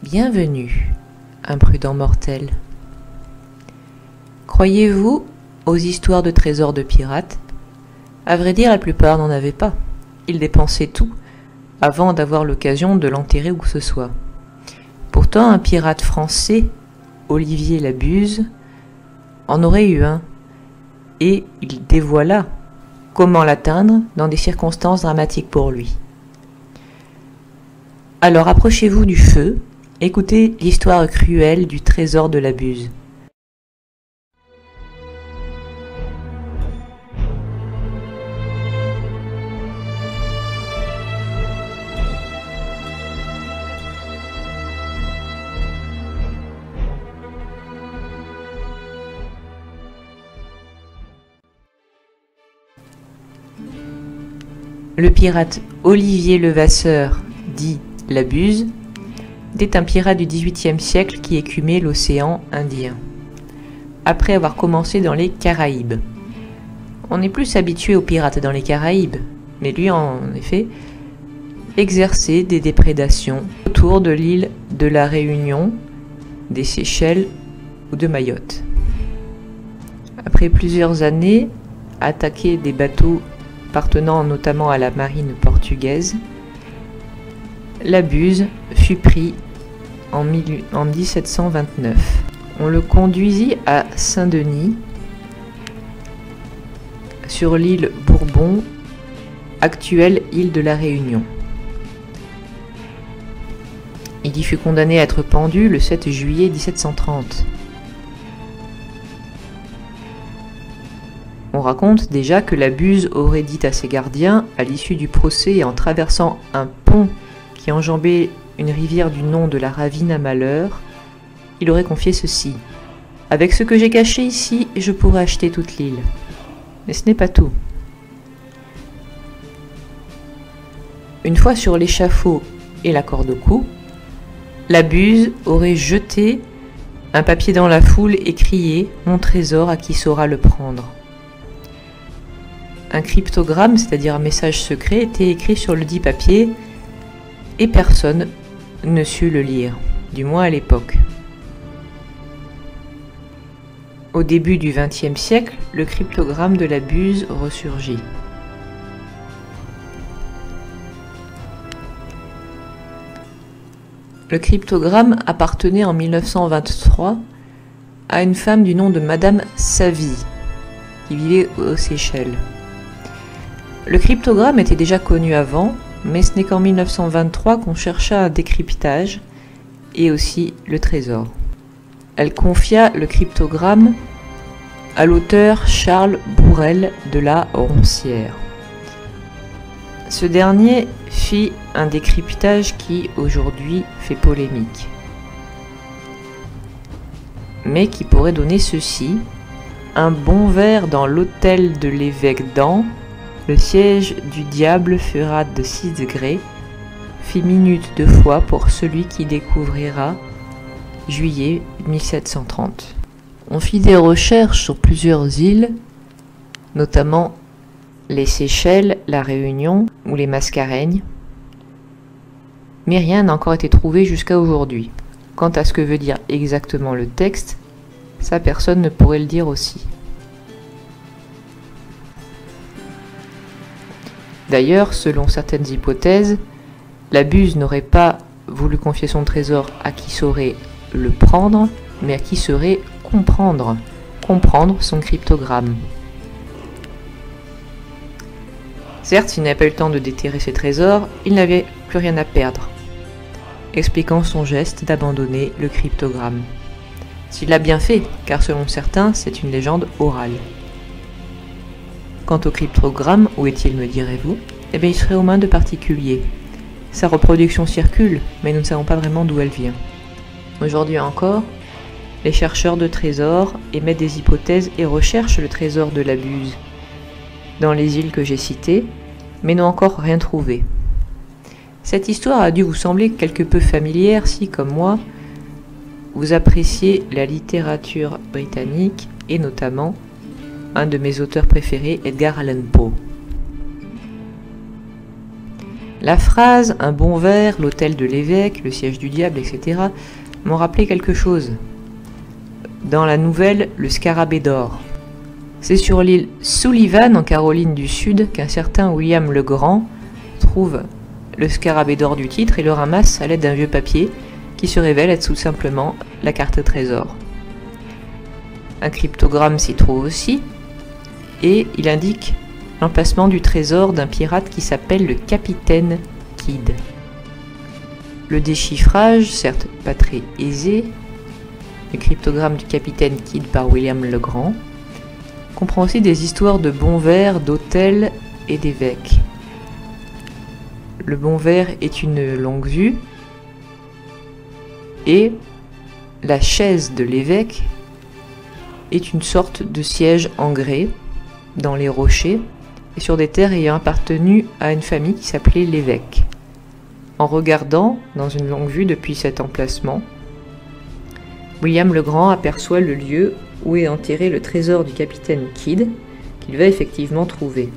Bienvenue, imprudent mortel. Croyez-vous aux histoires de trésors de pirates? À vrai dire, la plupart n'en avaient pas. Ils dépensaient tout avant d'avoir l'occasion de l'enterrer où que ce soit. Pourtant, un pirate français, Olivier Labuse, en aurait eu un, et il dévoila comment l'atteindre dans des circonstances dramatiques pour lui. Alors approchez-vous du feu, écoutez l'histoire cruelle du trésor de Labuse. Le pirate Olivier Levasseur, dit Labuse, était un pirate du XVIIIe siècle qui écumait l'océan Indien, après avoir commencé dans les Caraïbes. On est plus habitué aux pirates dans les Caraïbes, mais lui, en effet, exerçait des déprédations autour de l'île de la Réunion, des Seychelles ou de Mayotte. Après plusieurs années, attaquer des bateaux appartenant notamment à la marine portugaise, Labuse fut pris en 1729. On le conduisit à Saint-Denis, sur l'île Bourbon, actuelle île de la Réunion. Il y fut condamné à être pendu le 7 juillet 1730. On raconte déjà que Labuse aurait dit à ses gardiens, à l'issue du procès et en traversant un pont qui enjambait une rivière du nom de la Ravine à Malheur, il aurait confié ceci: « Avec ce que j'ai caché ici, je pourrais acheter toute l'île. » Mais ce n'est pas tout. Une fois sur l'échafaud et la corde au cou, Labuse aurait jeté un papier dans la foule et crié « Mon trésor, à qui saura le prendre ?» Un cryptogramme, c'est-à-dire un message secret, était écrit sur le dit papier et personne ne sut le lire, du moins à l'époque. Au début du XXe siècle, le cryptogramme de Labuse ressurgit. Le cryptogramme appartenait en 1923 à une femme du nom de Madame Savy, qui vivait aux Seychelles. Le cryptogramme était déjà connu avant, mais ce n'est qu'en 1923 qu'on chercha un décryptage et aussi le trésor. Elle confia le cryptogramme à l'auteur Charles Bourrel de la Roncière. Ce dernier fit un décryptage qui aujourd'hui fait polémique, mais qui pourrait donner ceci: un bon verre dans l'hôtel de l'évêque d'An, le siège du diable fera de 6 degrés, fit minute 2 fois pour celui qui découvrira, juillet 1730. On fit des recherches sur plusieurs îles, notamment les Seychelles, la Réunion ou les Mascareignes, mais rien n'a encore été trouvé jusqu'à aujourd'hui. Quant à ce que veut dire exactement le texte, ça personne ne pourrait le dire aussi. D'ailleurs, selon certaines hypothèses, Labuse n'aurait pas voulu confier son trésor à qui saurait le prendre, mais à qui saurait comprendre son cryptogramme. Certes, il n'avait pas eu le temps de déterrer ses trésors, il n'avait plus rien à perdre, expliquant son geste d'abandonner le cryptogramme. S'il l'a bien fait, car selon certains, c'est une légende orale. Quant au cryptogramme, où est-il, me direz-vous? Eh bien, il serait aux mains de particuliers. Sa reproduction circule, mais nous ne savons pas vraiment d'où elle vient. Aujourd'hui encore, les chercheurs de trésors émettent des hypothèses et recherchent le trésor de Labuse dans les îles que j'ai citées, mais n'ont encore rien trouvé. Cette histoire a dû vous sembler quelque peu familière si, comme moi, vous appréciez la littérature britannique et notamment un de mes auteurs préférés, Edgar Allan Poe. La phrase « un bon verre, l'hôtel de l'évêque, le siège du diable, etc. » m'ont rappelé quelque chose. Dans la nouvelle « Le scarabée d'or ». C'est sur l'île Sullivan, en Caroline du Sud, qu'un certain William le Grand trouve le scarabée d'or du titre et le ramasse à l'aide d'un vieux papier qui se révèle être tout simplement la carte trésor. Un cryptogramme s'y trouve aussi, et il indique l'emplacement du trésor d'un pirate qui s'appelle le Capitaine Kidd. Le déchiffrage, certes pas très aisé, du cryptogramme du Capitaine Kidd par William le Grand, comprend aussi des histoires de bons vers, d'hôtels et d'évêques. Le bon vers est une longue vue, et la chaise de l'évêque est une sorte de siège en grès dans les rochers et sur des terres ayant appartenu à une famille qui s'appelait l'évêque. En regardant dans une longue vue depuis cet emplacement, William le Grand aperçoit le lieu où est enterré le trésor du capitaine Kidd, qu'il va effectivement trouver.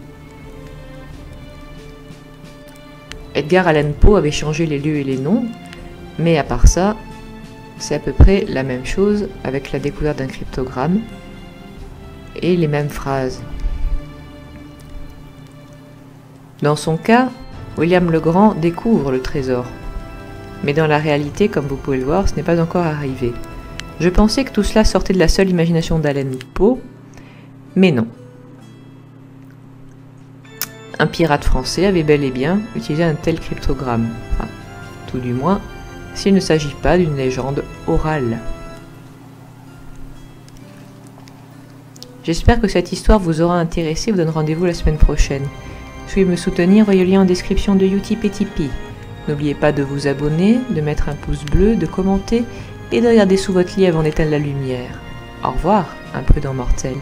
Edgar Allan Poe avait changé les lieux et les noms, mais à part ça, c'est à peu près la même chose avec la découverte d'un cryptogramme et les mêmes phrases. Dans son cas, William le Grand découvre le trésor, mais dans la réalité, comme vous pouvez le voir, ce n'est pas encore arrivé. Je pensais que tout cela sortait de la seule imagination d'Allan Poe, mais non. Un pirate français avait bel et bien utilisé un tel cryptogramme, enfin, tout du moins, s'il ne s'agit pas d'une légende orale. J'espère que cette histoire vous aura intéressé. Vous donne rendez-vous la semaine prochaine. Si vous voulez me soutenir, voyez le lien en description de Utip et Tipeee. N'oubliez pas de vous abonner, de mettre un pouce bleu, de commenter et de regarder sous votre lit avant d'éteindre la lumière. Au revoir, imprudent mortel.